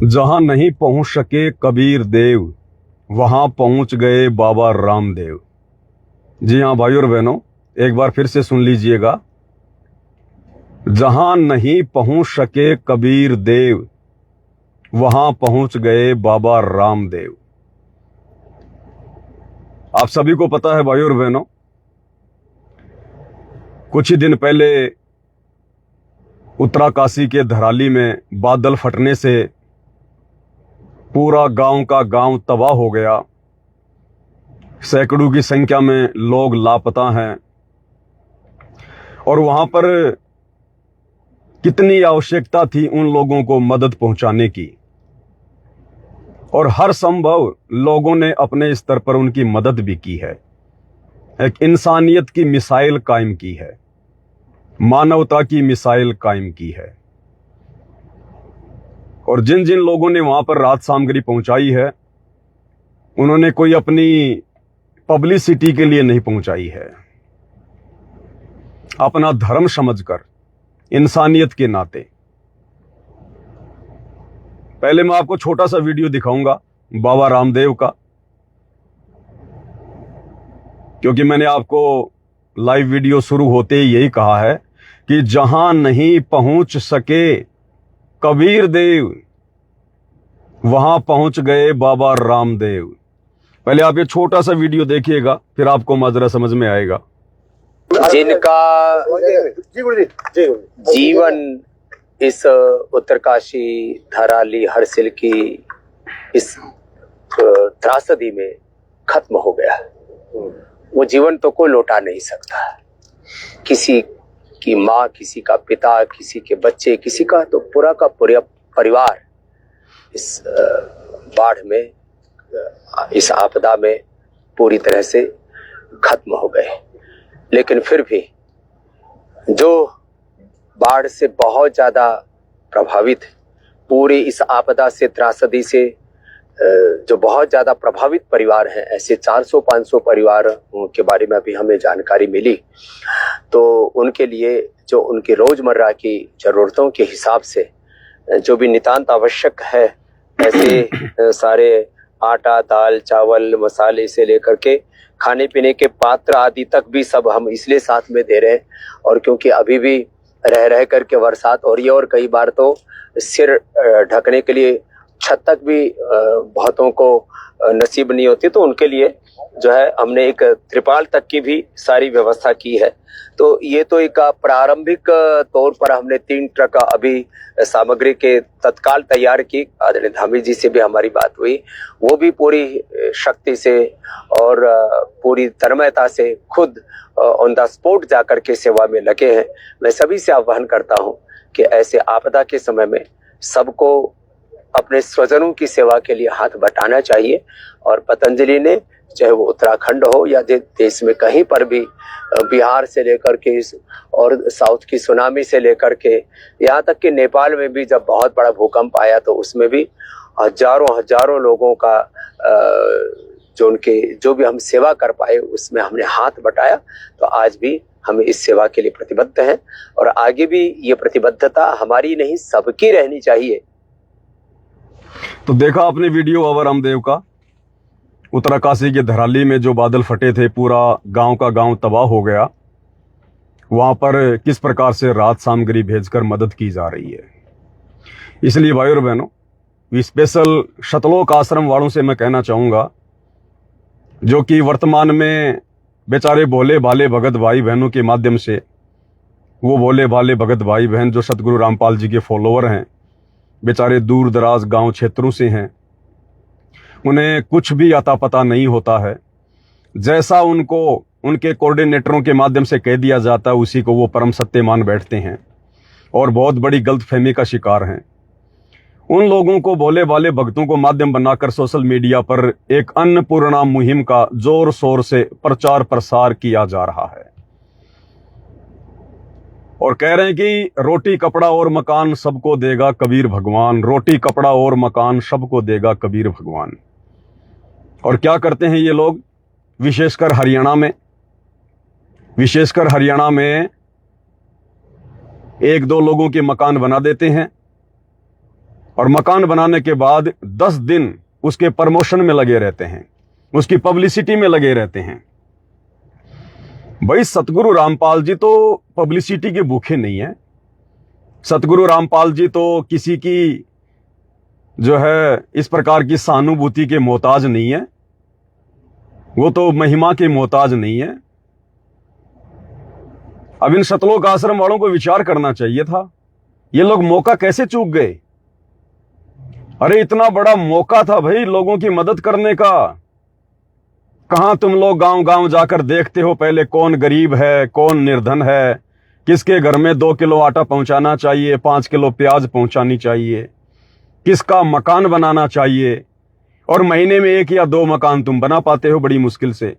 जहां नहीं पहुंच सके कबीर देव, वहां पहुंच गए बाबा रामदेव। जी हाँ भाई और बहनों, एक बार फिर से सुन लीजिएगा। जहां नहीं पहुंच सके कबीर देव, वहां पहुंच गए बाबा रामदेव। आप सभी को पता है भाई और बहनों, कुछ ही दिन पहले उत्तराकाशी के धराली में बादल फटने से पूरा गांव का गांव तबाह हो गया। सैकड़ों की संख्या में लोग लापता हैं और वहां पर कितनी आवश्यकता थी उन लोगों को मदद पहुंचाने की, और हर संभव लोगों ने अपने स्तर पर उनकी मदद भी की है। एक इंसानियत की मिसाइल कायम की है, मानवता की मिसाइल कायम की है। और जिन जिन लोगों ने वहां पर राहत सामग्री पहुंचाई है, उन्होंने कोई अपनी पब्लिसिटी के लिए नहीं पहुंचाई है, अपना धर्म समझकर, इंसानियत के नाते। पहले मैं आपको छोटा सा वीडियो दिखाऊंगा बाबा रामदेव का, क्योंकि मैंने आपको लाइव वीडियो शुरू होते ही यही कहा है कि जहां नहीं पहुंच सके कबीर देव, वहां पहुंच गए बाबा रामदेव। पहले आप ये छोटा सा वीडियो देखिएगा, फिर आपको माजरा समझ में आएगा। जिनका जीवन इस उत्तरकाशी धराली हरसिल की इस त्रासदी में खत्म हो गया, वो जीवन तो कोई लौटा नहीं सकता। किसी की माँ, किसी का पिता, किसी के बच्चे, किसी का तो पूरा का पूरा परिवार इस बाढ़ में, इस आपदा में पूरी तरह से खत्म हो गए। लेकिन फिर भी जो बाढ़ से बहुत ज्यादा प्रभावित, पूरी इस आपदा से, त्रासदी से जो बहुत ज्यादा प्रभावित परिवार हैं, ऐसे 400-500 परिवार के बारे में अभी हमें जानकारी मिली। तो उनके लिए जो उनकी रोजमर्रा की जरूरतों के हिसाब से जो भी नितांत आवश्यक है, ऐसे सारे आटा, दाल, चावल, मसाले से लेकर के खाने पीने के पात्र आदि तक भी सब हम इसलिए साथ में दे रहे हैं। और क्योंकि अभी भी रह करके बरसात हो रही है और कई बार तो सिर ढकने के लिए छत तक भी बहुतों को नसीब नहीं होती, तो उनके लिए जो है हमने एक त्रिपाल तक की भी सारी व्यवस्था की है। तो ये तो एक प्रारंभिक तौर पर हमने 3 ट्रक अभी सामग्री के तत्काल तैयार की। आदरणीय धामी जी से भी हमारी बात हुई, वो भी पूरी शक्ति से और पूरी तन्मयता से खुद ऑन द स्पॉट जाकर के सेवा में लगे हैं। मैं सभी से आह्वान करता हूं कि ऐसे आपदा के समय में सबको अपने स्वजनों की सेवा के लिए हाथ बटाना चाहिए। और पतंजलि ने, चाहे वो उत्तराखंड हो या देश में कहीं पर भी, बिहार से लेकर के और साउथ की सुनामी से लेकर के यहाँ तक कि नेपाल में भी जब बहुत बड़ा भूकंप आया तो उसमें भी हजारों लोगों का जो भी हम सेवा कर पाए उसमें हमने हाथ बटाया। तो आज भी हम इस सेवा के लिए प्रतिबद्ध हैं और आगे भी ये प्रतिबद्धता हमारी नहीं, सबकी रहनी चाहिए। तो देखा आपने वीडियो बाबा रामदेव का। उत्तराकाशी के धराली में जो बादल फटे थे, पूरा गांव का गांव तबाह हो गया। वहां पर किस प्रकार से राहत सामग्री भेजकर मदद की जा रही है। इसलिए भाई और बहनों, स्पेशल शतलोक आश्रम वालों से मैं कहना चाहूंगा, जो कि वर्तमान में बेचारे भोले भाले भगत भाई बहनों के माध्यम से, वो भोले भाले भगत भाई बहन जो सतगुरु रामपाल जी के फॉलोअर हैं, बेचारे दूर दराज गांव क्षेत्रों से हैं, उन्हें कुछ भी अता पता नहीं होता है। जैसा उनको उनके कोऑर्डिनेटरों के माध्यम से कह दिया जाता है, उसी को वो परम सत्य मान बैठते हैं और बहुत बड़ी गलतफहमी का शिकार हैं। उन लोगों को, भोले भाले भक्तों को माध्यम बनाकर सोशल मीडिया पर एक अन्नपूर्णा मुहिम का जोर शोर से प्रचार प्रसार किया जा रहा है और कह रहे हैं कि रोटी कपड़ा और मकान सबको देगा कबीर भगवान, रोटी कपड़ा और मकान सबको देगा कबीर भगवान। और क्या करते हैं ये लोग, विशेषकर हरियाणा में 1-2 लोगों के मकान बना देते हैं और मकान बनाने के बाद 10 दिन उसके प्रमोशन में लगे रहते हैं, उसकी पब्लिसिटी में लगे रहते हैं। भाई सतगुरु रामपाल जी तो पब्लिसिटी के भूखे नहीं है। सतगुरु रामपाल जी तो किसी की जो है इस प्रकार की सहानुभूति के मोहताज नहीं है, वो तो महिमा के मोहताज नहीं है। अब इन सतलोक आश्रम वालों को विचार करना चाहिए था, ये लोग मौका कैसे चूक गए। अरे इतना बड़ा मौका था भाई लोगों की मदद करने का। कहां तुम लोग गांव गांव जाकर देखते हो पहले कौन गरीब है, कौन निर्धन है, किसके घर में 2 किलो आटा पहुंचाना चाहिए, 5 किलो प्याज पहुंचानी चाहिए, किसका मकान बनाना चाहिए। और महीने में 1 या 2 मकान तुम बना पाते हो बड़ी मुश्किल से।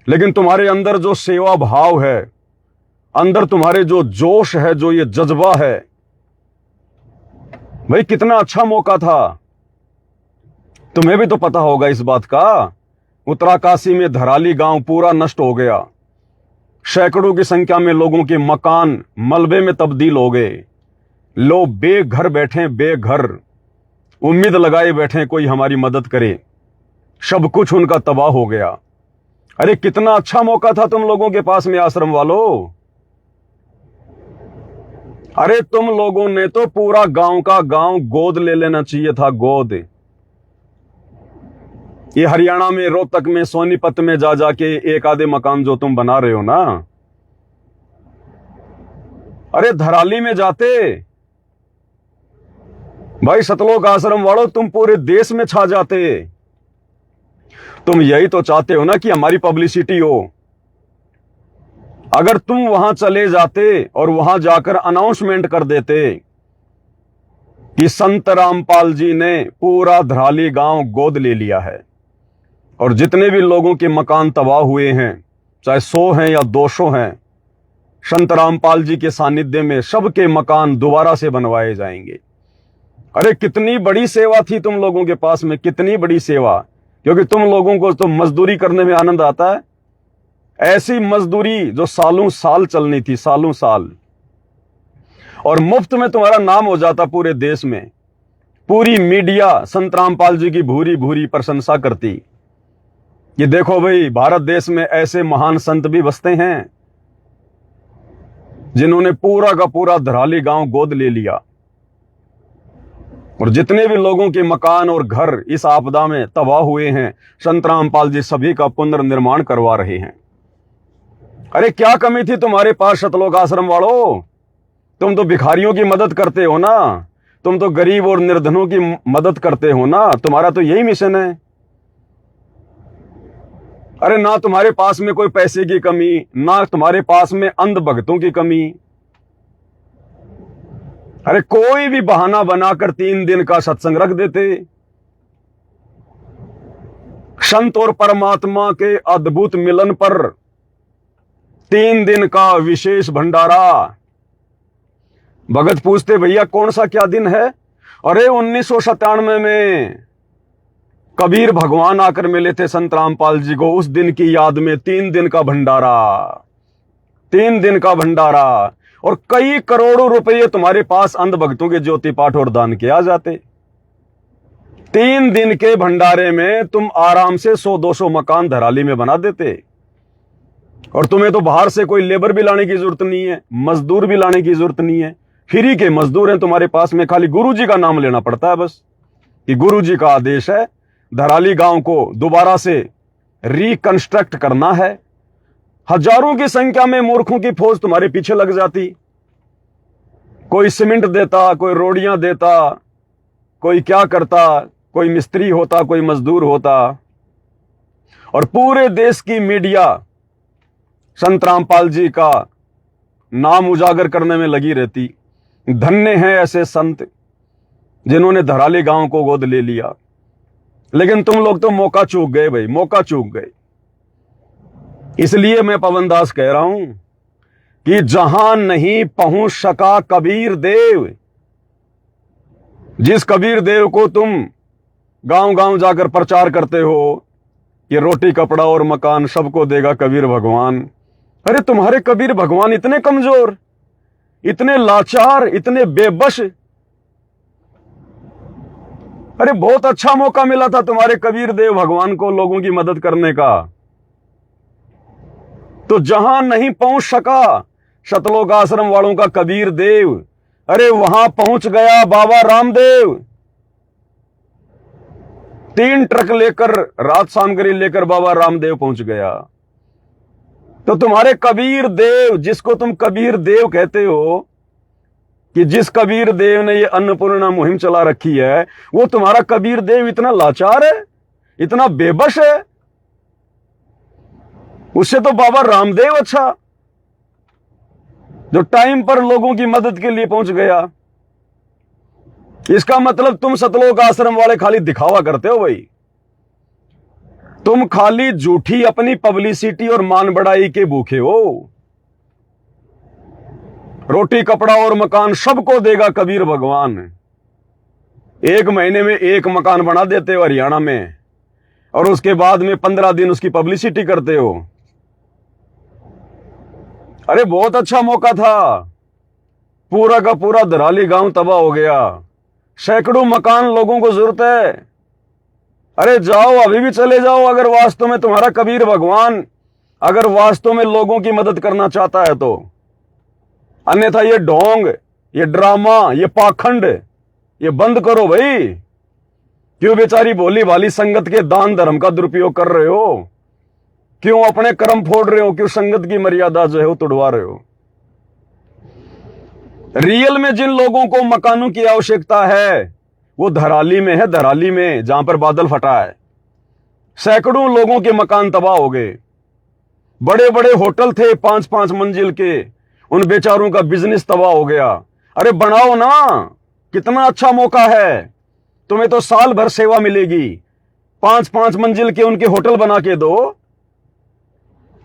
लेकिन तुम्हारे अंदर जो सेवा भाव है, अंदर तुम्हारे जो जोश है, जो ये जज्बा है, भाई कितना अच्छा मौका था। तुम्हें भी तो पता होगा इस बात का। उत्तराकाशी में धराली गांव पूरा नष्ट हो गया। सैकड़ों की संख्या में लोगों के मकान मलबे में तब्दील हो गए। लोग बेघर बैठे, बेघर, उम्मीद लगाए बैठे कोई हमारी मदद करे। सब कुछ उनका तबाह हो गया। अरे कितना अच्छा मौका था तुम लोगों के पास में आश्रम वालों। अरे तुम लोगों ने तो पूरा गांव का गांव गोद ले लेना चाहिए था, गोद। ये हरियाणा में रोहतक में सोनीपत में जा जाके 1 आधे मकान जो तुम बना रहे हो ना, अरे धराली में जाते भाई सतलोक आश्रम वालों, तुम पूरे देश में छा जाते। तुम यही तो चाहते हो ना कि हमारी पब्लिसिटी हो। अगर तुम वहां चले जाते और वहां जाकर अनाउंसमेंट कर देते कि संत रामपाल जी ने पूरा धराली गांव गोद ले लिया है और जितने भी लोगों के मकान तबाह हुए हैं, चाहे 100 हैं या 200 हैं, संत रामपाल जी के सानिध्य में सबके मकान दोबारा से बनवाए जाएंगे। अरे कितनी बड़ी सेवा थी तुम लोगों के पास में, कितनी बड़ी सेवा। क्योंकि तुम लोगों को तो मजदूरी करने में आनंद आता है। ऐसी मजदूरी जो सालों साल चलनी थी, सालों साल, और मुफ्त में तुम्हारा नाम हो जाता पूरे देश में। पूरी मीडिया संत रामपाल जी की भूरी भूरी प्रशंसा करती कि देखो भाई भारत देश में ऐसे महान संत भी बसते हैं जिन्होंने पूरा का पूरा धराली गांव गोद ले लिया। और जितने भी लोगों के मकान और घर इस आपदा में तबाह हुए हैं, संत रामपाल जी सभी का पुनर्निर्माण करवा रहे हैं। अरे क्या कमी थी तुम्हारे पास सतलोक आश्रम वालों। तुम तो भिखारियों की मदद करते हो ना, तुम तो गरीब और निर्धनों की मदद करते हो ना, तुम्हारा तो यही मिशन है। अरे ना तुम्हारे पास में कोई पैसे की कमी, ना तुम्हारे पास में अंध भक्तों की कमी। अरे कोई भी बहाना बनाकर 3 दिन का सत्संग रख देते। संत और परमात्मा के अद्भुत मिलन पर 3 दिन का विशेष भंडारा। भगत पूछते भैया कौन सा क्या दिन है। अरे 1997 में कबीर भगवान आकर मिले थे संत रामपाल जी को, उस दिन की याद में 3 दिन का भंडारा, 3 दिन का भंडारा। और कई करोड़ों रुपए तुम्हारे पास अंध भक्तों के ज्योति पाठ और दान के आ जाते। 3 दिन के भंडारे में तुम आराम से 100-200 मकान धराली में बना देते। और तुम्हें तो बाहर से कोई लेबर भी लाने की जरूरत नहीं है, मजदूर भी लाने की जरूरत नहीं है। फ्री के मजदूर हैं तुम्हारे पास में, खाली गुरुजी का नाम लेना पड़ता है बस कि गुरुजी का आदेश है धराली गांव को दोबारा से रिकंस्ट्रक्ट करना है। हजारों की संख्या में मूर्खों की फौज तुम्हारे पीछे लग जाती। कोई सीमेंट देता, कोई रोड़ियां देता, कोई क्या करता, कोई मिस्त्री होता, कोई मजदूर होता। और पूरे देश की मीडिया संत रामपाल जी का नाम उजागर करने में लगी रहती। धन्य हैं ऐसे संत जिन्होंने धराली गांव को गोद ले लिया। लेकिन तुम लोग तो मौका चूक गए भाई, मौका चूक गए। इसलिए मैं पवन दास कह रहा हूं कि जहां नहीं पहुंच सका कबीर देव, जिस कबीर देव को तुम गांव गांव जाकर प्रचार करते हो कि रोटी कपड़ा और मकान सबको देगा कबीर भगवान, अरे तुम्हारे कबीर भगवान इतने कमजोर, इतने लाचार, इतने बेबस अरे बहुत अच्छा मौका मिला था तुम्हारे कबीर देव भगवान को लोगों की मदद करने का, तो जहां नहीं पहुंच सका सतलोक आश्रम वालों का कबीर देव, अरे वहां पहुंच गया बाबा रामदेव। 3 ट्रक लेकर रात सामग्री लेकर बाबा रामदेव पहुंच गया। तो तुम्हारे कबीर देव, जिसको तुम कबीर देव कहते हो, कि जिस कबीर देव ने ये अन्नपूर्णा मुहिम चला रखी है, वो तुम्हारा कबीर देव इतना लाचार है, इतना बेबस है। उससे तो बाबा रामदेव अच्छा, जो टाइम पर लोगों की मदद के लिए पहुंच गया। इसका मतलब तुम सतलोक आश्रम वाले खाली दिखावा करते हो भाई। तुम खाली झूठी अपनी पब्लिसिटी और मान बढ़ाई के भूखे हो। रोटी कपड़ा और मकान सबको देगा कबीर भगवान। 1 महीने में 1 मकान बना देते हो हरियाणा में, और उसके बाद में 15 दिन उसकी पब्लिसिटी करते हो। अरे बहुत अच्छा मौका था, पूरा का पूरा धराली गांव तबाह हो गया, सैकड़ों मकान लोगों को जरूरत है। अरे जाओ, अभी भी चले जाओ, अगर वास्तव में तुम्हारा कबीर भगवान अगर वास्तव में लोगों की मदद करना चाहता है तो। अन्यथा ये ढोंग, ये ड्रामा, ये पाखंड, ये बंद करो भाई। क्यों बेचारी भोली भाली संगत के दान धर्म का दुरुपयोग कर रहे हो? क्यों अपने कर्म फोड़ रहे हो? क्यों संगत की मर्यादा जो है वो तोड़वा रहे हो? रियल में जिन लोगों को मकानों की आवश्यकता है वो धराली में है, धराली में, जहां पर बादल फटा है। सैकड़ों लोगों के मकान तबाह हो गए। बड़े बड़े होटल थे 5-5 मंजिल के, उन बेचारों का बिजनेस तबाह हो गया। अरे बनाओ ना, कितना अच्छा मौका है, तुम्हें तो साल भर सेवा मिलेगी। 5-5 मंजिल के उनके होटल बना के दो,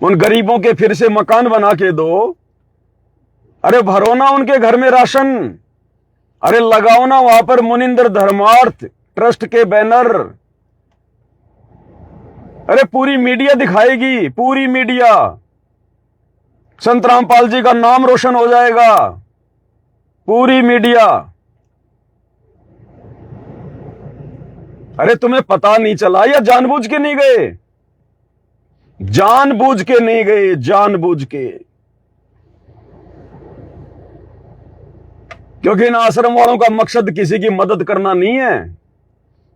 उन गरीबों के फिर से मकान बना के दो। अरे भरो ना उनके घर में राशन। अरे लगाओ ना वहां पर मुनिंदर धर्मार्थ ट्रस्ट के बैनर। अरे पूरी मीडिया दिखाएगी, पूरी मीडिया। संत रामपाल जी का नाम रोशन हो जाएगा, पूरी मीडिया। अरे तुम्हें पता नहीं चला या जानबूझ के नहीं गए? जानबूझ के नहीं गए, जानबूझ के। क्योंकि इन आश्रम वालों का मकसद किसी की मदद करना नहीं है,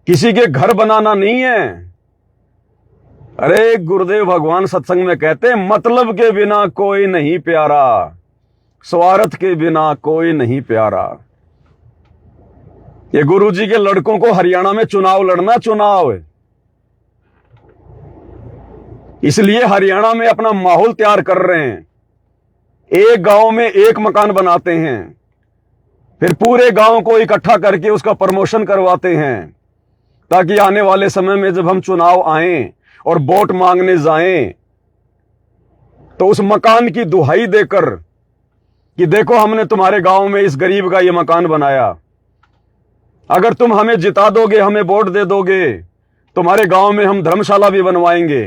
किसी के घर बनाना नहीं है। अरे गुरुदेव भगवान सत्संग में कहते हैं, मतलब के बिना कोई नहीं प्यारा, स्वार्थ के बिना कोई नहीं प्यारा। ये गुरु जी के लड़कों को हरियाणा में चुनाव लड़ना, चुनाव, इसलिए हरियाणा में अपना माहौल तैयार कर रहे हैं। एक गांव में 1 मकान बनाते हैं, फिर पूरे गांव को इकट्ठा करके उसका प्रमोशन करवाते हैं, ताकि आने वाले समय में जब हम चुनाव आए और वोट मांगने जाएं तो उस मकान की दुहाई देकर कि देखो हमने तुम्हारे गांव में इस गरीब का ये मकान बनाया, अगर तुम हमें जिता दोगे, हमें वोट दे दोगे, तुम्हारे गांव में हम धर्मशाला भी बनवाएंगे,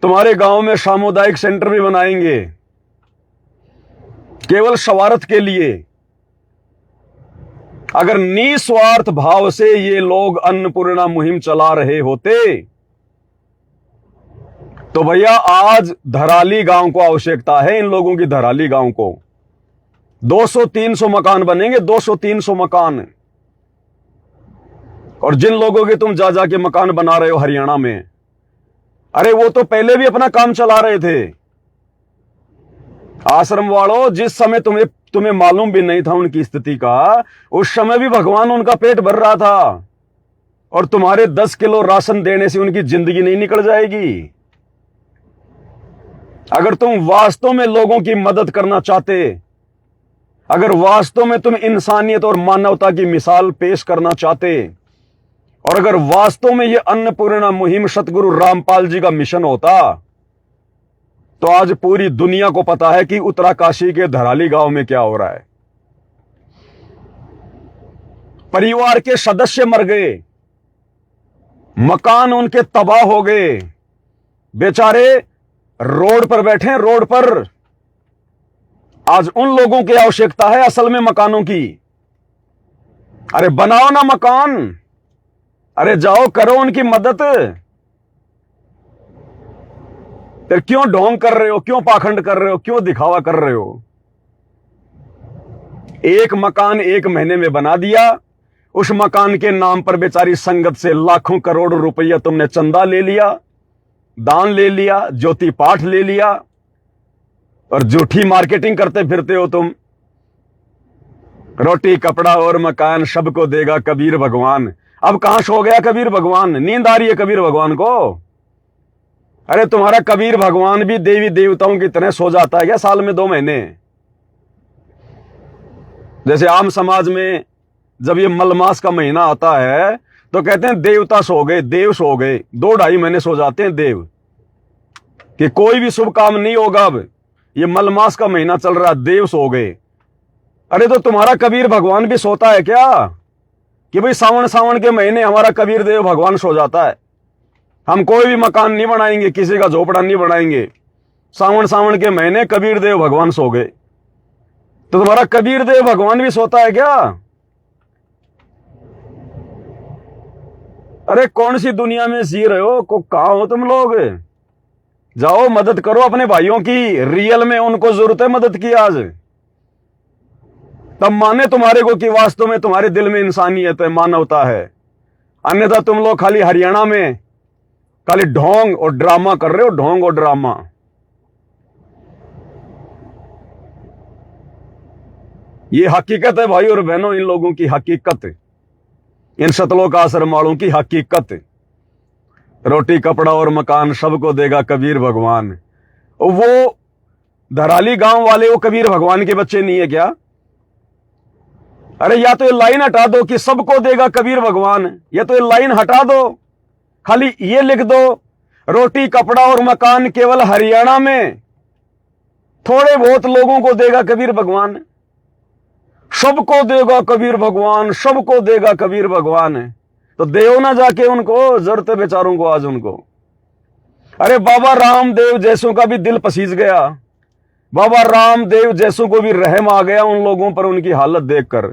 तुम्हारे गांव में सामुदायिक सेंटर भी बनाएंगे। केवल स्वार्थ के लिए, अगर निस्वार्थ भाव से ये लोग अन्नपूर्णा मुहिम चला रहे होते तो भैया आज धराली गांव को आवश्यकता है, इन लोगों की धराली गांव को 200-300 मकान बनेंगे, 200-300 मकान। और जिन लोगों के तुम जा के मकान बना रहे हो हरियाणा में, अरे वो तो पहले भी अपना काम चला रहे थे। आश्रम वालों, जिस समय तुम्हें मालूम भी नहीं था उनकी स्थिति का, उस समय भी भगवान उनका पेट भर रहा था, और तुम्हारे 10 किलो राशन देने से उनकी जिंदगी नहीं निकल जाएगी। अगर तुम वास्तव में लोगों की मदद करना चाहते, अगर वास्तव में तुम इंसानियत और मानवता की मिसाल पेश करना चाहते, और अगर वास्तव में यह अन्नपूर्णा मुहिम सतगुरु रामपाल जी का मिशन होता, तो आज पूरी दुनिया को पता है कि उत्तराकाशी के धराली गांव में क्या हो रहा है। परिवार के सदस्य मर गए, मकान उनके तबाह हो गए, बेचारे रोड पर बैठे हैं, रोड पर। आज उन लोगों की आवश्यकता है असल में मकानों की। अरे बनाओ ना मकान, अरे जाओ करो उनकी मदद। फिर क्यों ढोंग कर रहे हो, क्यों पाखंड कर रहे हो, क्यों दिखावा कर रहे हो? एक मकान 1 महीने में बना दिया, उस मकान के नाम पर बेचारी संगत से लाखों करोड़ों रुपया तुमने चंदा ले लिया, दान ले लिया, ज्योति पाठ ले लिया, और झूठी मार्केटिंग करते फिरते हो तुम। रोटी कपड़ा और मकान सबको देगा कबीर भगवान। अब कहां सो गया कबीर भगवान? नींद आ रही है कबीर भगवान को? अरे तुम्हारा कबीर भगवान भी देवी देवताओं की तरह सो जाता है क्या साल में 2 महीने? जैसे आम समाज में जब ये मलमास का महीना आता है तो कहते हैं देवता सो गए, देव सो गए। 2-2.5 महीने सो जाते हैं देव, कि कोई भी शुभ काम नहीं होगा। अब ये मलमास का महीना चल रहा, देव सो गए। अरे तो तुम्हारा कबीर भगवान भी सोता है क्या? कि भाई सावन के महीने हमारा कबीर देव भगवान सो जाता है, हम कोई भी मकान नहीं बनाएंगे, किसी का झोपड़ा नहीं बनाएंगे, सावन के महीने कबीर देव भगवान सो गए। तो तुम्हारा कबीर देव भगवान भी सोता है क्या? अरे कौन सी दुनिया में जी रहे हो? कहां हो तुम लोग? जाओ मदद करो अपने भाइयों की, रियल में उनको जरूरत है मदद की आज। तब माने तुम्हारे को कि वास्तव में तुम्हारे दिल में इंसानियत है, मानवता है। अन्यथा तुम लोग खाली हरियाणा में खाली ढोंग और ड्रामा कर रहे हो, ढोंग और ड्रामा। ये हकीकत है भाई और बहनों, इन लोगों की हकीकत, इन सतलोक आश्रम वालों की हकीकत। रोटी कपड़ा और मकान सबको देगा कबीर भगवान। वो धराली गांव वाले वो कबीर भगवान के बच्चे नहीं है क्या? अरे या तो ये लाइन हटा दो कि सबको देगा कबीर भगवान, या तो ये लाइन हटा दो, खाली ये लिख दो रोटी कपड़ा और मकान केवल हरियाणा में थोड़े बहुत लोगों को देगा कबीर भगवान, सबको देगा कबीर भगवान, सबको देगा कबीर भगवान। तो देव ना जाके उनको, जरूरत है बेचारों को आज उनको। अरे बाबा रामदेव जैसों का भी दिल पसीज गया, बाबा रामदेव जैसों को भी रहम आ गया उन लोगों पर, उनकी हालत देखकर।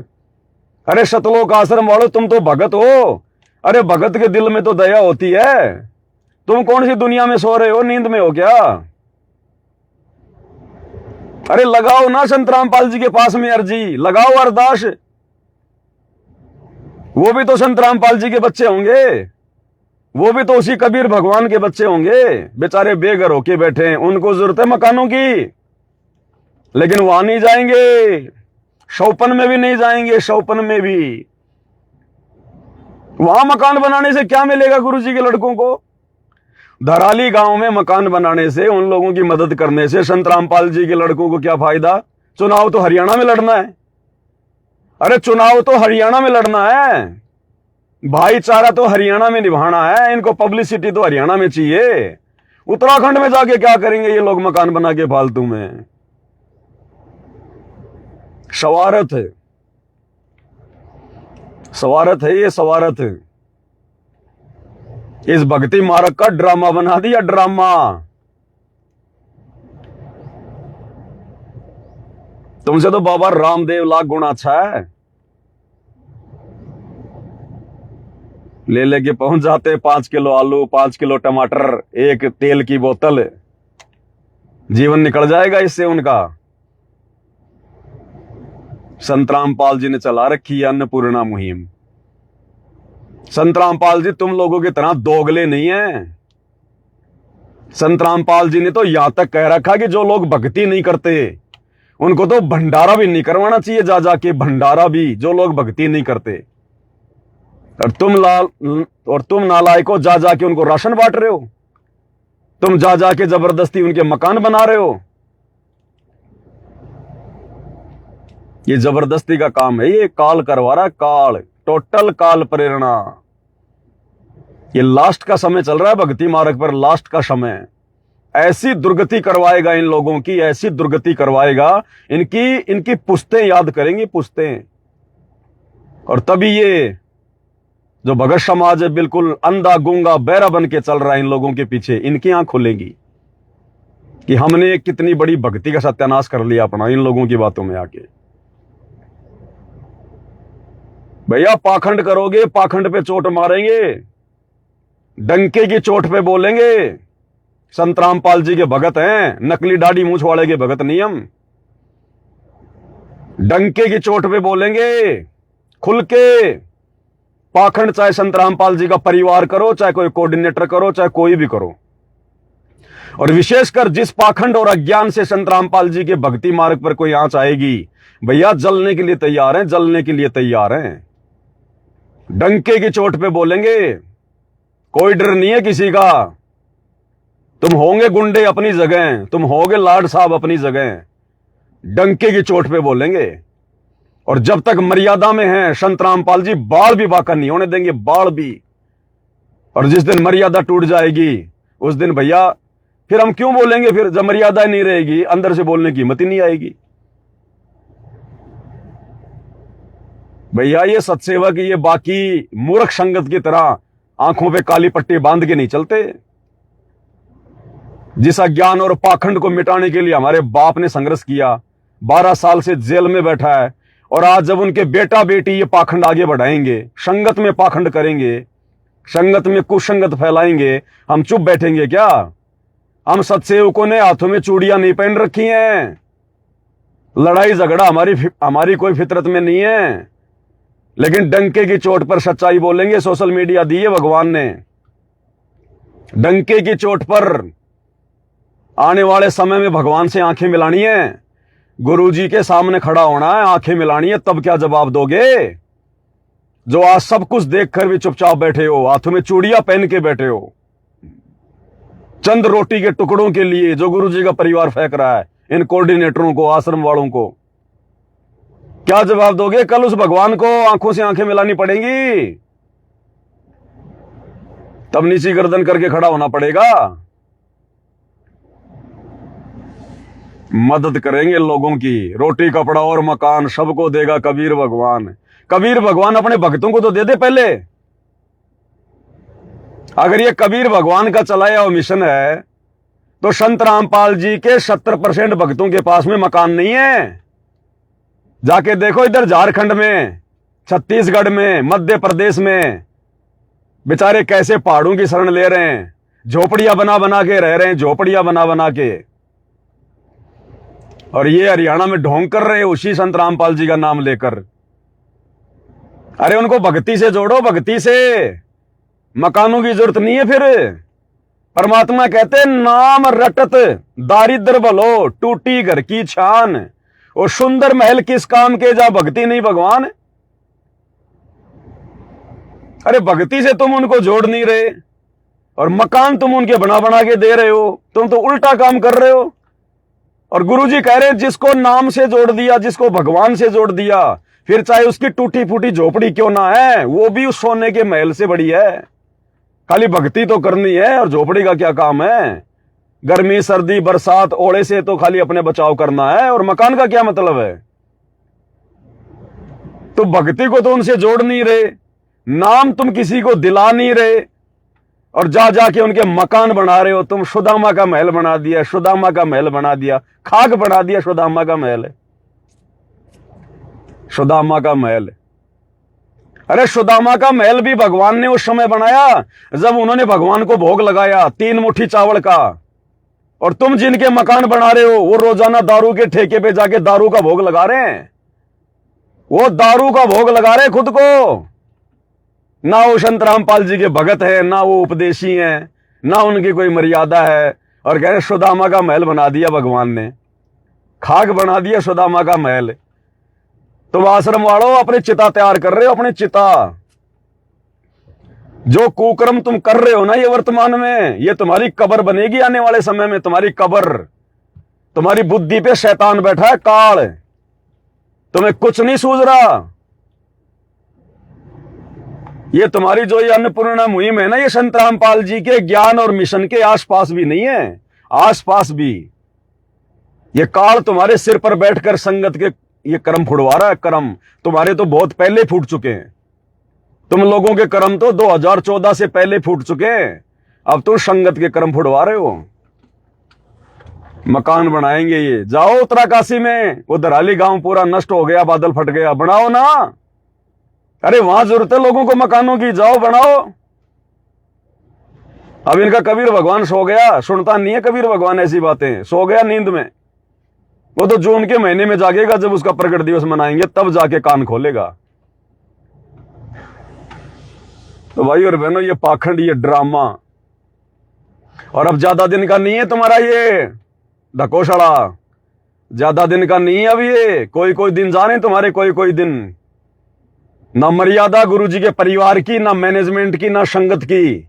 अरे सतलोक आश्रम वालों, तुम तो भगत हो। अरे भगत के दिल में तो दया होती है। तुम कौन सी दुनिया में सो रहे हो, नींद में हो क्या? अरे लगाओ ना संत रामपाल जी के पास में अर्जी, लगाओ अरदास। वो भी तो संत रामपाल जी के बच्चे होंगे, वो भी तो उसी कबीर भगवान के बच्चे होंगे। बेचारे बेघर होके बैठे हैं, उनको जरूरत है मकानों की, लेकिन वहां नहीं जाएंगे, शौपन में भी नहीं जाएंगे। शौपन में भी वहां मकान बनाने से क्या मिलेगा गुरुजी के लड़कों को? धराली गांव में मकान बनाने से, उन लोगों की मदद करने से संत रामपाल जी के लड़कों को क्या फायदा? चुनाव तो हरियाणा में लड़ना है। अरे चुनाव तो हरियाणा में लड़ना है, भाईचारा तो हरियाणा में निभाना है, इनको पब्लिसिटी तो हरियाणा में चाहिए। उत्तराखंड में जाके क्या करेंगे ये लोग मकान बना के फालतू में? सवारत है, सवारत है, ये सवारत है। इस भक्ति मार्ग का ड्रामा बना दिया, ड्रामा। तुमसे तो बाबा रामदेव लाख गुना अच्छा है। ले लेके पहुंच जाते 5 किलो आलू, 5 किलो टमाटर, एक तेल की बोतल, जीवन निकल जाएगा इससे उनका। संत रामपाल जी ने चला रखी है अन्नपूर्णा मुहिम। संत रामपाल जी तुम लोगों की तरह दोगले नहीं है। संत रामपाल जी ने तो यहां तक कह रखा कि जो लोग भक्ति नहीं करते उनको तो भंडारा भी नहीं करवाना चाहिए, जा जाके भंडारा भी, जो लोग भक्ति नहीं करते। और तुम नालायकों जा जाके उनको राशन बांट रहे हो, तुम जा जाके जबरदस्ती उनके मकान बना रहे हो। ये जबरदस्ती का काम है, ये काल करवा रहा है, काल, टोटल काल प्रेरणा। ये लास्ट का समय चल रहा है भक्ति मार्ग पर, लास्ट का समय। ऐसी दुर्गति करवाएगा इन लोगों की, ऐसी दुर्गति करवाएगा, इनकी पुश्तें याद करेंगी, पुश्तें। और तभी ये जो भगत समाज है बिल्कुल अंधा गूंगा बहरा बन के चल रहा है इन लोगों के पीछे, इनकी आंख खुलेंगी कि हमने कितनी बड़ी भक्ति का सत्यानाश कर लिया अपना इन लोगों की बातों में आके। भैया पाखंड करोगे, पाखंड पे चोट मारेंगे, डंके की चोट पे बोलेंगे। संत रामपाल जी के भगत हैं, नकली दाढ़ी मूंछ वाले के भगत नहीं हम। डंके की चोट पे बोलेंगे खुल के। पाखंड चाहे संत रामपाल जी का परिवार करो, चाहे कोई कोऑर्डिनेटर करो, चाहे कोई भी करो, और विशेषकर जिस पाखंड और अज्ञान से संत रामपाल जी के भक्ति मार्ग पर कोई आंच आएगी, भैया जलने के लिए तैयार हैं, जलने के लिए तैयार हैं। डंके की चोट पे बोलेंगे, कोई डर नहीं है किसी का। तुम होंगे गुंडे अपनी जगह, तुम होंगे लाड साहब अपनी जगह, डंके की चोट पे बोलेंगे। और जब तक मर्यादा में हैं संत रामपाल जी, बाल भी बाका नहीं होने देंगे, बाल भी। और जिस दिन मर्यादा टूट जाएगी उस दिन भैया फिर हम क्यों बोलेंगे? फिर जब मर्यादा नहीं रहेगी, अंदर से बोलने की हिम्मत ही नहीं आएगी। भैया ये सत्सेवक, ये बाकी मूर्ख संगत की तरह आंखों पे काली पट्टी बांध के नहीं चलते। जिस अज्ञान और पाखंड को मिटाने के लिए हमारे बाप ने संघर्ष किया, 12 साल से जेल में बैठा है, और आज जब उनके बेटा बेटी ये पाखंड आगे बढ़ाएंगे, संगत में पाखंड करेंगे, संगत में कुसंगत फैलाएंगे, हम चुप बैठेंगे क्या? हम सत्सेवकों ने हाथों में चूड़ियां नहीं पहन रखी हैं। लड़ाई झगड़ा हमारी कोई फितरत में नहीं है, लेकिन डंके की चोट पर सच्चाई बोलेंगे। सोशल मीडिया दी है भगवान ने, डंके की चोट पर आने वाले समय में भगवान से आंखें मिलानी है, गुरुजी के सामने खड़ा होना है, आंखें मिलानी है, तब क्या जवाब दोगे? जो आज सब कुछ देखकर भी चुपचाप बैठे हो, हाथों में चूड़ियां पहन के बैठे हो, चंद रोटी के टुकड़ों के लिए जो गुरुजी का परिवार फेंक रहा है, इन कोऑर्डिनेटरों को, आश्रम वालों को, क्या जवाब दोगे? कल उस भगवान को आंखों से आंखें मिलानी पड़ेंगी, तब नीची गर्दन करके खड़ा होना पड़ेगा। मदद करेंगे लोगों की, रोटी कपड़ा और मकान सबको देगा कबीर भगवान। कबीर भगवान अपने भक्तों को तो दे दे पहले। अगर ये कबीर भगवान का चलाया हुआ मिशन है, तो संत रामपाल जी के 70% भक्तों के पास में मकान नहीं है। जाके देखो इधर झारखंड में, छत्तीसगढ़ में, मध्य प्रदेश में, बेचारे कैसे पहाड़ों की शरण ले रहे हैं, झोपड़ियां बना बना के रह रहे हैं, झोपड़ियां बना बना के। और ये हरियाणा में ढोंग कर रहे हैं उसी संत रामपाल जी का नाम लेकर। अरे उनको भक्ति से जोड़ो, भक्ति से। मकानों की जरूरत नहीं है। फिर परमात्मा कहते नाम रटत दारिद्र भलो, टूटी घर की छान, और सुंदर महल किस काम के जा भक्ति नहीं भगवान। अरे भक्ति से तुम उनको जोड़ नहीं रहे, और मकान तुम उनके बना बना के दे रहे हो। तुम तो उल्टा काम कर रहे हो। और गुरुजी कह रहे हैं जिसको नाम से जोड़ दिया, जिसको भगवान से जोड़ दिया, फिर चाहे उसकी टूटी फूटी झोपड़ी क्यों ना है, वो भी उस सोने के महल से बड़ी है। खाली भक्ति तो करनी है, और झोपड़ी का क्या काम है? गर्मी सर्दी बरसात ओले से तो खाली अपने बचाव करना है, और मकान का क्या मतलब है? तो भक्ति को तो उनसे जोड़ नहीं रहे, नाम तुम किसी को दिला नहीं रहे, और जा जाके उनके मकान बना रहे हो। तुम सुदामा का महल बना दिया, सुदामा का महल बना दिया, खाक बना दिया सुदामा का महल, सुदामा का महल। अरे सुदामा का महल भी भगवान ने उस समय बनाया जब उन्होंने भगवान को भोग लगाया 3 मुट्ठी चावल का। और तुम जिनके मकान बना रहे हो, वो रोजाना दारू के ठेके पे जाके दारू का भोग लगा रहे हैं। वो दारू का भोग लगा रहे खुद को। ना वो संत रामपाल जी के भगत है, ना वो उपदेशी हैं, ना उनकी कोई मर्यादा है, और कह रहे सुदामा का महल बना दिया भगवान ने, खाक बना दिया सुदामा का महल। तुम आश्रम वालों अपनी चिता तैयार कर रहे हो, अपनी चिता। जो कुकर्म तुम कर रहे हो ना ये वर्तमान में, ये तुम्हारी कब्र बनेगी आने वाले समय में, तुम्हारी कब्र। तुम्हारी बुद्धि पे शैतान बैठा है, काल। तुम्हें कुछ नहीं सूझ रहा। ये तुम्हारी जो ये अन्नपूर्णा मुहिम है ना, ये संत रामपाल जी के ज्ञान और मिशन के आसपास भी नहीं है, आसपास भी। ये काल तुम्हारे सिर पर बैठकर संगत के ये कर्म फुड़वा रहा है। कर्म तुम्हारे तो बहुत पहले फूट चुके हैं। तुम लोगों के कर्म तो 2014 से पहले फूट चुके हैं। अब तो संगत के कर्म फुड़वा रहे हो। मकान बनाएंगे ये। जाओ उत्तराकाशी में, वो दराली गांव पूरा नष्ट हो गया, बादल फट गया, बनाओ ना। अरे वहां जरूरत है लोगों को मकानों की, जाओ बनाओ। अब इनका कबीर भगवान सो गया, सुनता नहीं है कबीर भगवान ऐसी बातें, सो गया नींद में। वो तो जून के महीने में जागेगा, जब उसका प्रकट दिवस मनाएंगे तब जाके कान खोलेगा। तो भाई और बहनों, ये पाखंड, ये ड्रामा, और अब ज्यादा दिन का नहीं है तुम्हारा ये ढकोसड़ा, ज्यादा दिन का नहीं है अब ये। कोई कोई दिन जाने तुम्हारे, कोई कोई दिन। ना मर्यादा गुरुजी के परिवार की, ना मैनेजमेंट की, ना संगत की।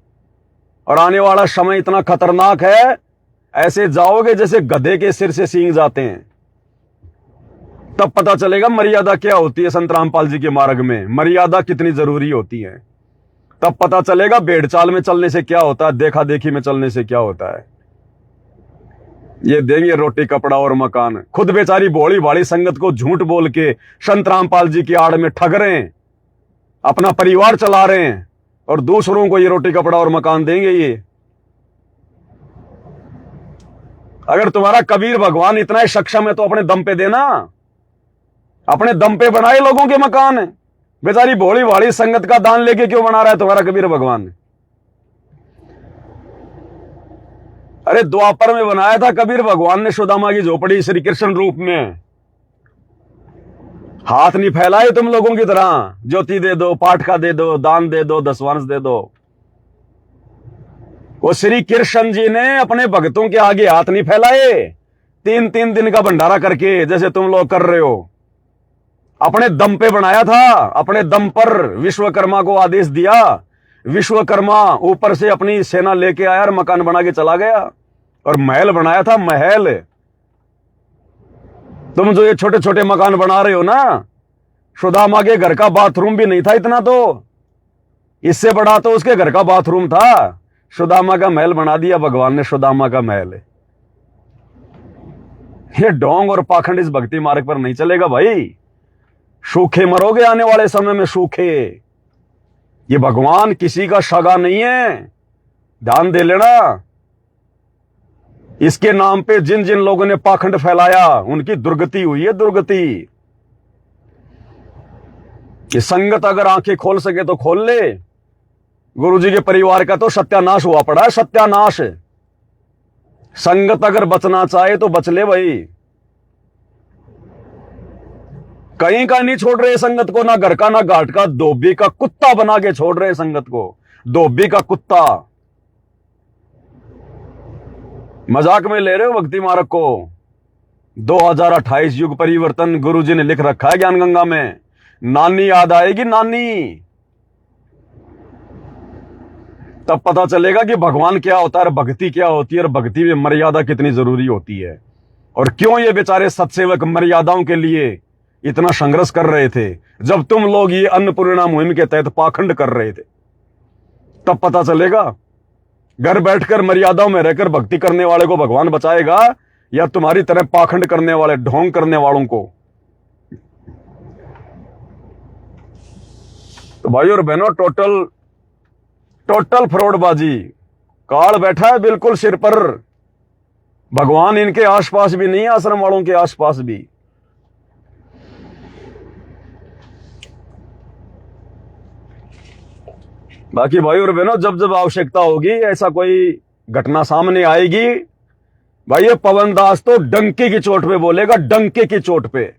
और आने वाला समय इतना खतरनाक है, ऐसे जाओगे जैसे गधे के सिर से सींग जाते हैं। तब पता चलेगा मर्यादा क्या होती है। संत रामपाल जी के मार्ग में मर्यादा कितनी जरूरी होती है। तब पता चलेगा भेड़ चाल में चलने से क्या होता है, देखा देखी में चलने से क्या होता है। ये देंगे रोटी कपड़ा और मकान, खुद बेचारी भोली भाली संगत को झूठ बोल के संत रामपाल जी की आड़ में ठग रहे हैं, अपना परिवार चला रहे हैं, और दूसरों को ये रोटी कपड़ा और मकान देंगे ये। अगर तुम्हारा कबीर भगवान इतना ही सक्षम है तो अपने दम पे देना, अपने दम पे बनाए लोगों के मकान। बेचारी भोली भाली संगत का दान लेके क्यों बना रहा है तुम्हारा कबीर भगवान? अरे द्वापर में बनाया था कबीर भगवान ने सुदामा की झोपड़ी श्री कृष्ण रूप में। हाथ नहीं फैलाए तुम लोगों की तरह, ज्योति दे दो, पाठ का दे दो, दान दे दो, दसवांश दे दो। वो श्री कृष्ण जी ने अपने भक्तों के आगे हाथ नहीं फैलाए, 3-3 दिन का भंडारा करके जैसे तुम लोग कर रहे हो। अपने दम पे बनाया था, अपने दम पर विश्वकर्मा को आदेश दिया। विश्वकर्मा ऊपर से अपनी सेना लेके आया और मकान बना के चला गया, और महल बनाया था, महल। तुम जो ये छोटे छोटे मकान बना रहे हो ना, सुदामा के घर का बाथरूम भी नहीं था इतना, तो इससे बड़ा तो उसके घर का बाथरूम था। सुदामा का महल बना दिया भगवान ने, सुदामा का महल। ये ढोंग और पाखंड इस भक्ति मार्ग पर नहीं चलेगा भाई। सूखे मरोगे आने वाले समय में, सूखे। ये भगवान किसी का सगा नहीं है, ध्यान दे लेना। इसके नाम पे जिन जिन लोगों ने पाखंड फैलाया उनकी दुर्गति हुई है, दुर्गति। ये संगत अगर आंखें खोल सके तो खोल ले। गुरुजी के परिवार का तो सत्यानाश हुआ पड़ा है, सत्यानाश। संगत अगर बचना चाहे तो बच ले भाई। कहीं का नहीं छोड़ रहे संगत को, ना घर का ना घाट का, धोबी का कुत्ता बना के छोड़ रहे संगत को, धोबी का कुत्ता। मजाक में ले रहे हो भक्ति मार्ग को। 2028 युग परिवर्तन गुरुजी ने लिख रखा है ज्ञान गंगा में। नानी याद आएगी, नानी। तब पता चलेगा कि भगवान क्या होता है, भक्ति क्या होती है, और भक्ति में मर्यादा कितनी जरूरी होती है, और क्यों ये बेचारे सत्सेवक मर्यादाओं के लिए इतना संघर्ष कर रहे थे जब तुम लोग ये अन्नपूर्णा मुहिम के तहत पाखंड कर रहे थे। तब पता चलेगा घर बैठकर मर्यादाओं में रहकर भक्ति करने वाले को भगवान बचाएगा, या तुम्हारी तरह पाखंड करने वाले, ढोंग करने वालों को। तो भाई और बहनों, टोटल फ्रॉडबाजी। काल बैठा है बिल्कुल सिर पर। भगवान इनके आसपास भी नहीं है, आश्रम वालों के आसपास भी। बाकी भाई और बहनों, जब जब आवश्यकता होगी, ऐसा कोई घटना सामने आएगी, भाई ये पवन दास तो डंके की चोट पे बोलेगा, डंके की चोट पे।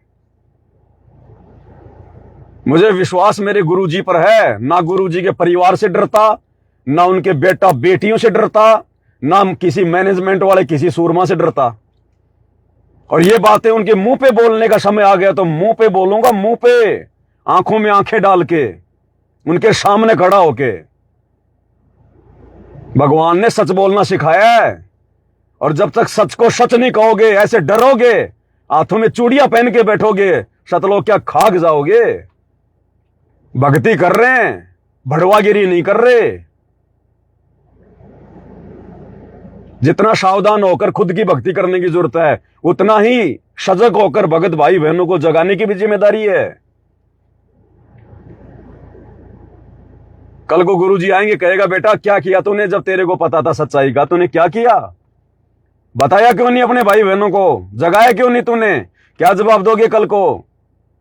मुझे विश्वास मेरे गुरुजी पर है। ना गुरुजी के परिवार से डरता, ना उनके बेटा बेटियों से डरता, ना किसी मैनेजमेंट वाले किसी सूरमा से डरता। और ये बातें उनके मुंह पे बोलने का समय आ गया तो मुंह पे बोलूंगा, मुंह पे, आंखों में आंखें डाल के, उनके सामने खड़ा होके। भगवान ने सच बोलना सिखाया है, और जब तक सच को सच नहीं कहोगे, ऐसे डरोगे, हाथों में चूड़ियां पहन के बैठोगे, सतलोक क्या खाक जाओगे। भक्ति कर रहे हैं, भड़वागिरी नहीं कर रहे। जितना सावधान होकर खुद की भक्ति करने की जरूरत है, उतना ही सजग होकर भगत भाई बहनों को जगाने की भी जिम्मेदारी है। कल को गुरुजी आएंगे, कहेगा बेटा क्या किया तूने, जब तेरे को पता था सच्चाई का, तूने क्या किया? बताया क्यों नहीं अपने भाई बहनों को? जगाया क्यों नहीं तूने? क्या जवाब दोगे कल को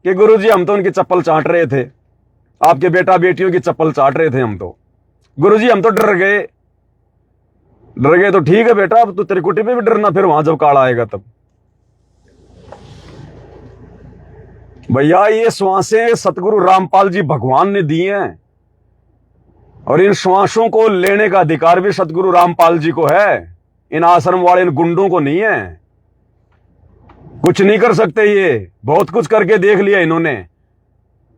कि गुरुजी हम तो उनकी चप्पल चाट रहे थे, आपके बेटा बेटियों की चप्पल चाट रहे थे हम तो। गुरुजी हम तो डर गए तो ठीक है बेटा, अब तो त्रिकुटी पे भी डरना फिर वहां जब काल आएगा तब। भैया ये श्वासें सतगुरु रामपाल जी भगवान ने दी हैं और इन श्वासों को लेने का अधिकार भी सतगुरु रामपाल जी को है, इन आश्रम वाले इन गुंडों को नहीं है। कुछ नहीं कर सकते, ये बहुत कुछ करके देख लिया इन्होंने।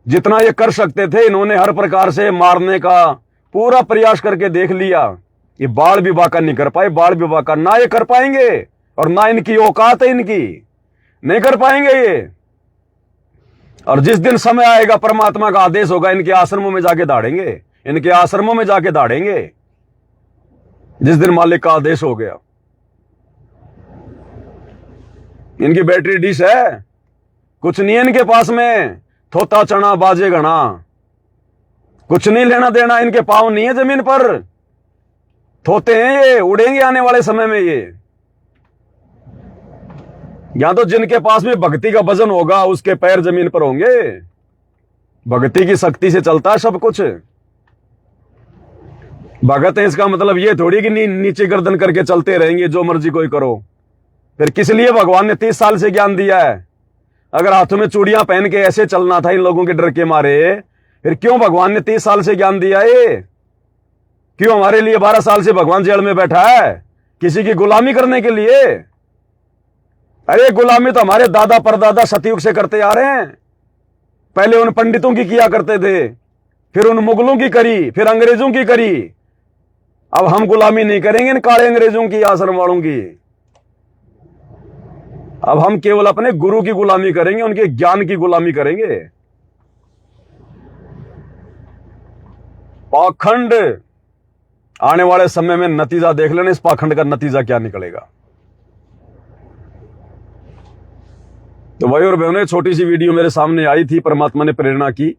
जितना ये कर सकते थे इन्होंने हर प्रकार से मारने का पूरा प्रयास करके देख लिया। ये बाल विवाह का नहीं कर पाए, बाल विवाह का ना ये कर पाएंगे और ना इनकी औकात है, इनकी नहीं कर पाएंगे ये। और जिस दिन समय आएगा परमात्मा का आदेश होगा, इनके आश्रमों में जाके दाड़ेंगे, इनके आश्रमों में जाके दाड़ेंगे जिस दिन मालिक का आदेश हो गया। इनकी बैटरी डिश है, कुछ नहीं है इनके पास में, थोता चना बाजे घना, कुछ नहीं लेना देना, इनके पांव नहीं है जमीन पर, थोते हैं ये, उड़ेंगे आने वाले समय में ये। यहां तो जिनके पास में भक्ति का वजन होगा उसके पैर जमीन पर होंगे। भक्ति की शक्ति से चलता है सब कुछ। भगत है इसका मतलब ये थोड़ी कि नीचे गर्दन करके चलते रहेंगे, जो मर्जी कोई करो। फिर किस लिए भगवान ने 30 साल से ज्ञान दिया है? अगर हाथों में चूड़ियां पहन के ऐसे चलना था इन लोगों के डर के मारे, फिर क्यों भगवान ने 30 साल से ज्ञान दिया है? क्यों हमारे लिए 12 साल से भगवान जेल में बैठा है? किसी की गुलामी करने के लिए? अरे गुलामी तो हमारे दादा परदादा सतयुग से करते आ रहे हैं। पहले उन पंडितों की किया करते थे, फिर उन मुगलों की करी, फिर अंग्रेजों की करी। अब हम गुलामी नहीं करेंगे इन काले अंग्रेजों की, आश्रम वालों की। अब हम केवल अपने गुरु की गुलामी करेंगे, उनके ज्ञान की गुलामी करेंगे। पाखंड आने वाले समय में नतीजा देख लेना, इस पाखंड का नतीजा क्या निकलेगा। तो भाई और बहनों, छोटी सी वीडियो मेरे सामने आई थी, परमात्मा ने प्रेरणा की।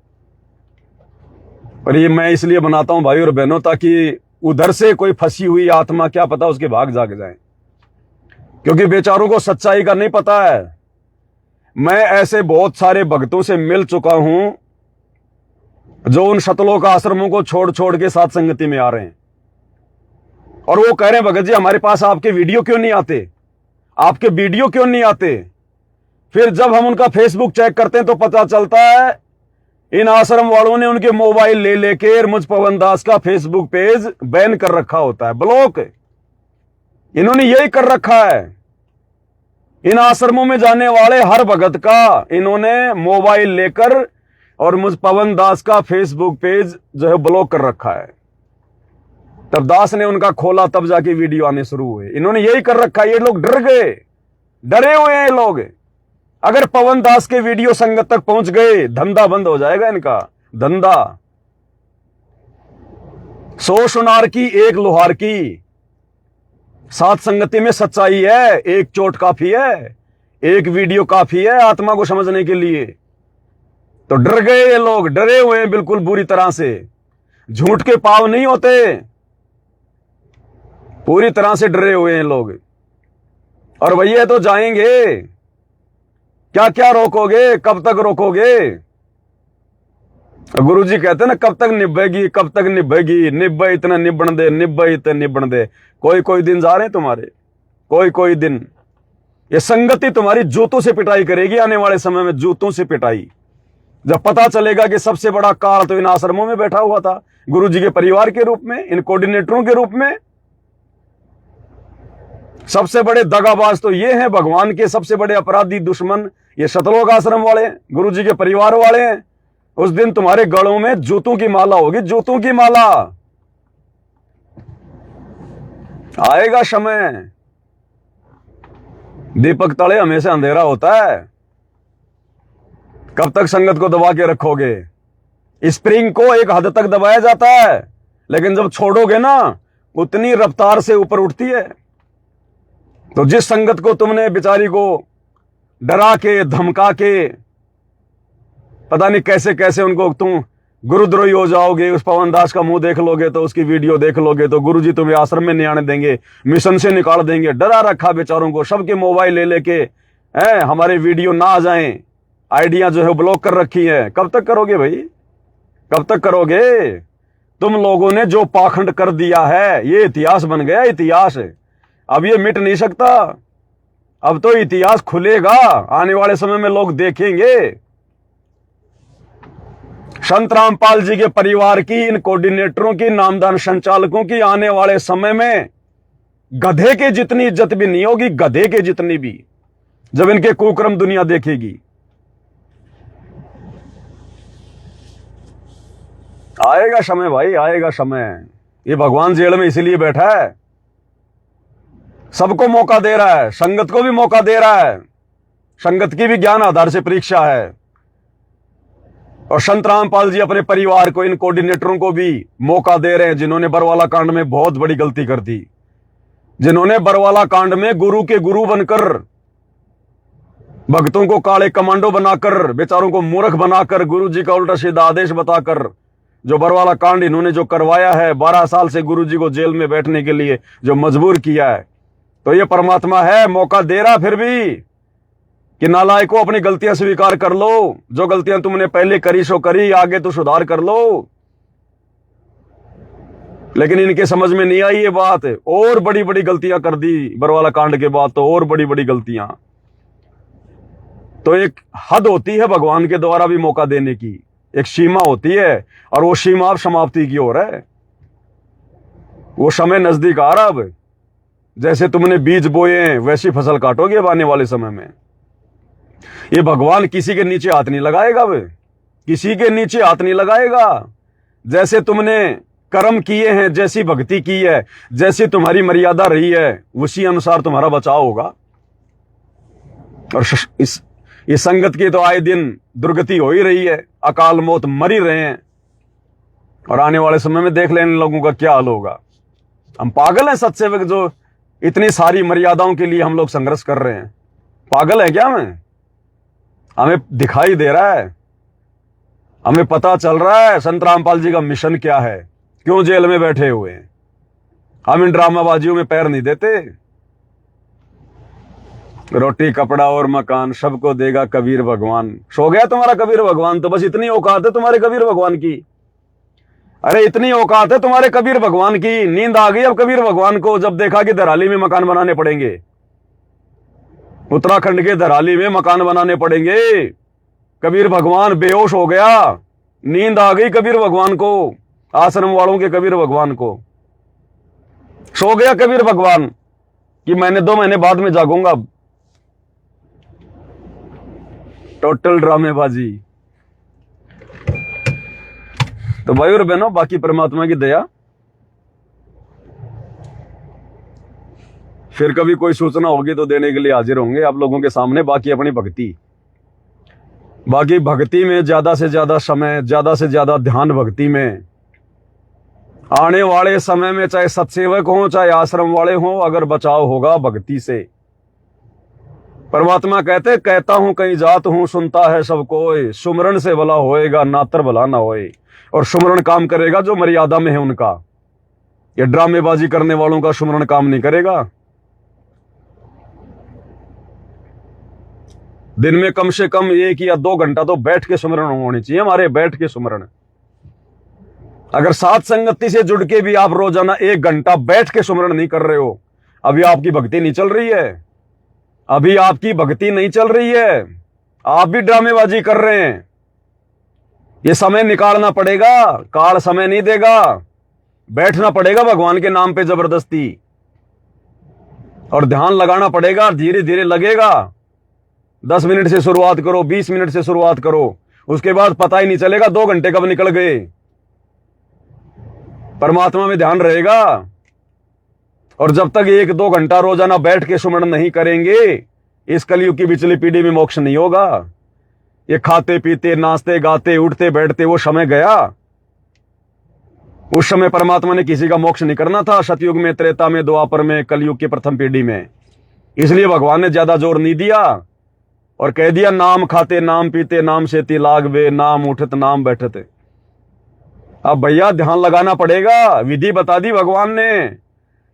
पर ये मैं इसलिए बनाता हूं भाई और बहनों, ताकि उधर से कोई फंसी हुई आत्मा क्या पता उसके भाग जाग जाए, क्योंकि बेचारों को सच्चाई का नहीं पता है। मैं ऐसे बहुत सारे भक्तों से मिल चुका हूं जो उन शतलोक आश्रमों को छोड़ छोड़ के साथ संगति में आ रहे हैं, और वो कह रहे हैं भगत जी हमारे पास आपके वीडियो क्यों नहीं आते, आपके वीडियो क्यों नहीं आते। फिर जब हम उनका फेसबुक चेक करते हैं तो पता चलता है इन आश्रम वालों ने उनके मोबाइल ले लेकर मुझ पवन दास का फेसबुक पेज बैन कर रखा होता है, ब्लॉक। इन्होंने यही कर रखा है। इन आश्रमों में जाने वाले हर भगत का इन्होंने मोबाइल लेकर और मुझ पवन दास का फेसबुक पेज जो है ब्लॉक कर रखा है। तब दास ने उनका खोला, तब जाके वीडियो आने शुरू हुए। इन्होंने यही कर रखा है। ये लोग डर गए, डरे हुए हैं ये लोग। अगर पवन दास के वीडियो संगत तक पहुंच गए, धंधा बंद हो जाएगा इनका, धंधा। 100 सुनार की एक लोहार की, साथ संगति में सच्चाई है। एक चोट काफी है, एक वीडियो काफी है आत्मा को समझने के लिए। तो डर गए ये लोग, डरे हुए हैं बिल्कुल बुरी तरह से। झूठ के पाव नहीं होते, पूरी तरह से डरे हुए हैं लोग। और भैया तो जाएंगे, क्या क्या रोकोगे, कब तक रोकोगे। गुरुजी कहते हैं ना, कब तक निभेगी, कब तक निभेगी, निभे इतना निबण दे, निभे इतना निबण दे। कोई दिन जा रहे हैं तुम्हारे, कोई दिन। ये संगति तुम्हारी जूतों से पिटाई करेगी आने वाले समय में, जूतों से पिटाई। जब पता चलेगा कि सबसे बड़ा काल तो इन आश्रमों में बैठा हुआ था, गुरुजी के परिवार के रूप में, इन कोऑर्डिनेटरों के रूप में। सबसे बड़े दगाबाज तो ये हैं, भगवान के सबसे बड़े अपराधी दुश्मन ये शतलोक आश्रम वाले, गुरुजी के परिवार वाले हैं। उस दिन तुम्हारे गलों में जूतों की माला होगी, जूतों की माला। आएगा समय, दीपक तले हमेशा अंधेरा होता है। कब तक संगत को दबा के रखोगे। स्प्रिंग को एक हद तक दबाया जाता है, लेकिन जब छोड़ोगे ना उतनी रफ्तार से ऊपर उठती है। तो जिस संगत को तुमने बेचारी को डरा के धमका के पता नहीं कैसे कैसे उनको तुम गुरुद्रोही हो जाओगे, उस पवन दास का मुंह देख लोगे तो, उसकी वीडियो देख लोगे तो गुरुजी तुम्हें आश्रम में नहीं आने देंगे, मिशन से निकाल देंगे। डरा रखा बेचारों को, सबके मोबाइल ले लेके हमारे वीडियो ना आ जाएं, आइडिया जो है ब्लॉक कर रखी है। कब तक करोगे भाई, कब तक करोगे? तुम लोगों ने जो पाखंड कर दिया है ये इतिहास बन गया, इतिहास। अब ये मिट नहीं सकता। अब तो इतिहास खुलेगा, आने वाले समय में लोग देखेंगे। संत रामपाल जी के परिवार की, इन कोऑर्डिनेटरों की, नामदान संचालकों की आने वाले समय में गधे के जितनी इज्जत भी नहीं होगी, गधे के जितनी भी, जब इनके कुकर्म दुनिया देखेगी। आएगा समय भाई, आएगा समय। ये भगवान जेल में इसीलिए बैठा है, सबको मौका दे रहा है, संगत को भी मौका दे रहा है। संगत की भी ज्ञान आधार से परीक्षा है। और संत रामपाल जी अपने परिवार को, इन कोऑर्डिनेटरों को भी मौका दे रहे हैं, जिन्होंने बरवाला कांड में बहुत बड़ी गलती कर दी, जिन्होंने बरवाला कांड में गुरु के गुरु बनकर, भक्तों को काले कमांडो बनाकर, बेचारों को मूर्ख बनाकर, गुरु जी का उल्टा सीधा आदेश बताकर जो बरवाला कांड इन्होंने जो करवाया है, 12 साल से गुरु जी को जेल में बैठने के लिए जो मजबूर किया है, तो ये परमात्मा है, मौका दे रहा फिर भी कि नालायकों अपनी गलतियां स्वीकार कर लो। जो गलतियां तुमने पहले करी सो करी, आगे तो सुधार कर लो। लेकिन इनके समझ में नहीं आई ये बात, और बड़ी बड़ी गलतियां कर दी बरवाला कांड के बाद, तो और बड़ी बड़ी गलतियां। तो एक हद होती है भगवान के द्वारा भी मौका देने की, एक सीमा होती है, और वो सीमा अब समाप्ति की ओर है। वो समय नजदीक आ रहा। अब जैसे तुमने बीज बोए वैसी फसल काटोगे अब आने वाले समय में। ये भगवान किसी के नीचे हाथ नहीं लगाएगा, वे किसी के नीचे हाथ नहीं लगाएगा। जैसे तुमने कर्म किए हैं, जैसी भक्ति की है, जैसी तुम्हारी मर्यादा रही है, उसी अनुसार तुम्हारा बचाव होगा। और इस संगत की तो आए दिन दुर्गति हो ही रही है, अकाल मौत मर ही रहे हैं। और आने वाले समय में देख लेने लोगों का क्या हाल होगा। हम पागल हैं सत्सेवक, जो इतनी सारी मर्यादाओं के लिए हम लोग संघर्ष कर रहे हैं? पागल है क्या? हमें दिखाई दे रहा है, हमें पता चल रहा है संत रामपाल जी का मिशन क्या है, क्यों जेल में बैठे हुए हैं। हम इन ड्रामाबाजियों में पैर नहीं देते। रोटी कपड़ा और मकान सबको देगा कबीर भगवान। सो गया तुम्हारा कबीर भगवान? तो बस इतनी औकात है तुम्हारे कबीर भगवान की। अरे इतनी औकात है तुम्हारे कबीर भगवान की। नींद आ गई अब कबीर भगवान को, जब देखा कि धराली में मकान बनाने पड़ेंगे, उत्तराखंड के धराली में मकान बनाने पड़ेंगे। कबीर भगवान बेहोश हो गया, नींद आ गई कबीर भगवान को, आश्रम वालों के कबीर भगवान को। सो गया कबीर भगवान कि मैंने 2 महीने बाद में जागूंगा। टोटल ड्रामेबाजी। तो भाई और बहनों, बाकी परमात्मा की दया। फिर कभी कोई सूचना होगी तो देने के लिए हाजिर होंगे आप लोगों के सामने। बाकी अपनी भक्ति, बाकी भक्ति में ज्यादा से ज्यादा समय, ज्यादा से ज्यादा ध्यान भक्ति में। आने वाले समय में चाहे सत्सेवक हो, चाहे आश्रम वाले हो, अगर बचाव होगा भक्ति से। परमात्मा कहते, कहता हूं कहीं जात हूं, सुनता है सब कोई, सुमरण से भला होएगा, नातर भला ना होए। और सुमरण काम करेगा जो मर्यादा में है उनका। ये ड्रामेबाजी करने वालों का सुमरण काम नहीं करेगा। दिन में कम से कम 1 या 2 घंटा तो बैठ के सुमरण होनी चाहिए हमारे, बैठ के सुमरण। अगर साथ संगति से जुड़ के भी आप रोजाना 1 घंटा बैठ के सुमरण नहीं कर रहे हो, अभी आपकी भक्ति नहीं चल रही है, अभी आपकी भक्ति नहीं चल रही है, आप भी ड्रामेबाजी कर रहे हैं। ये समय निकालना पड़ेगा, काल समय नहीं देगा। बैठना पड़ेगा भगवान के नाम पे जबरदस्ती, और ध्यान लगाना पड़ेगा, धीरे धीरे लगेगा। 10 मिनट से शुरुआत करो, 20 मिनट से शुरुआत करो, उसके बाद पता ही नहीं चलेगा 2 घंटे कब निकल गए। परमात्मा में ध्यान रहेगा। और जब तक 1-2 घंटा रोजाना बैठ के सुमरण नहीं करेंगे, इस कलयुग की पिछली पीढ़ी में मोक्ष नहीं होगा। ये खाते पीते, नाचते गाते, उठते बैठते वो समय गया। उस समय परमात्मा ने किसी का मोक्ष नहीं करना था, सतयुग में, त्रेता में, द्वापर में, कलयुग की प्रथम पीढ़ी में। इसलिए भगवान ने ज्यादा जोर नहीं दिया और कह दिया, नाम खाते नाम पीते नाम सेती लागवे, नाम उठत नाम बैठते। अब भैया ध्यान लगाना पड़ेगा। विधि बता दी भगवान ने।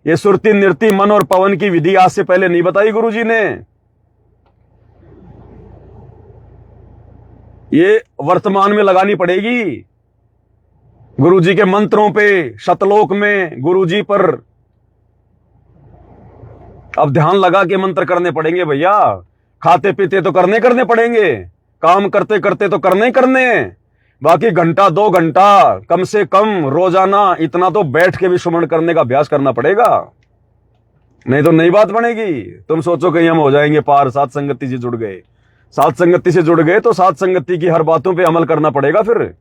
ये सुरती, नृत्य, मन और पवन की विधि आज से पहले नहीं बताई गुरुजी ने। ये वर्तमान में लगानी पड़ेगी। गुरुजी के मंत्रों पे, शतलोक में गुरुजी पर अब ध्यान लगा के मंत्र करने पड़ेंगे भैया। खाते पीते तो करने पड़ेंगे, काम करते करते तो करने। बाकी घंटा 2 घंटा कम से कम रोजाना इतना तो बैठ के भी सुमरण करने का अभ्यास करना पड़ेगा, नहीं तो नई बात बनेगी। तुम सोचो कहीं हम हो जाएंगे पार, साथ संगति से जुड़ गए। साथ संगति से जुड़ गए तो साथ संगति की हर बातों पे अमल करना पड़ेगा। फिर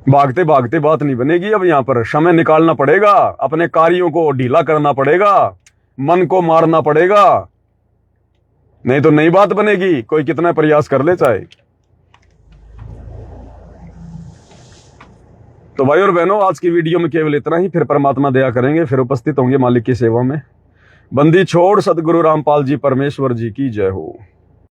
भागते भागते बात नहीं बनेगी। अब यहां पर समय निकालना पड़ेगा, अपने कार्यों को ढीला करना पड़ेगा, मन को मारना पड़ेगा, नहीं तो नई बात बनेगी, कोई कितना प्रयास कर ले चाहे। तो भाई और बहनों, आज की वीडियो में केवल इतना ही। फिर परमात्मा दया करेंगे, फिर उपस्थित होंगे मालिक की सेवा में। बंदी छोड़ सदगुरु रामपाल जी परमेश्वर जी की जय हो।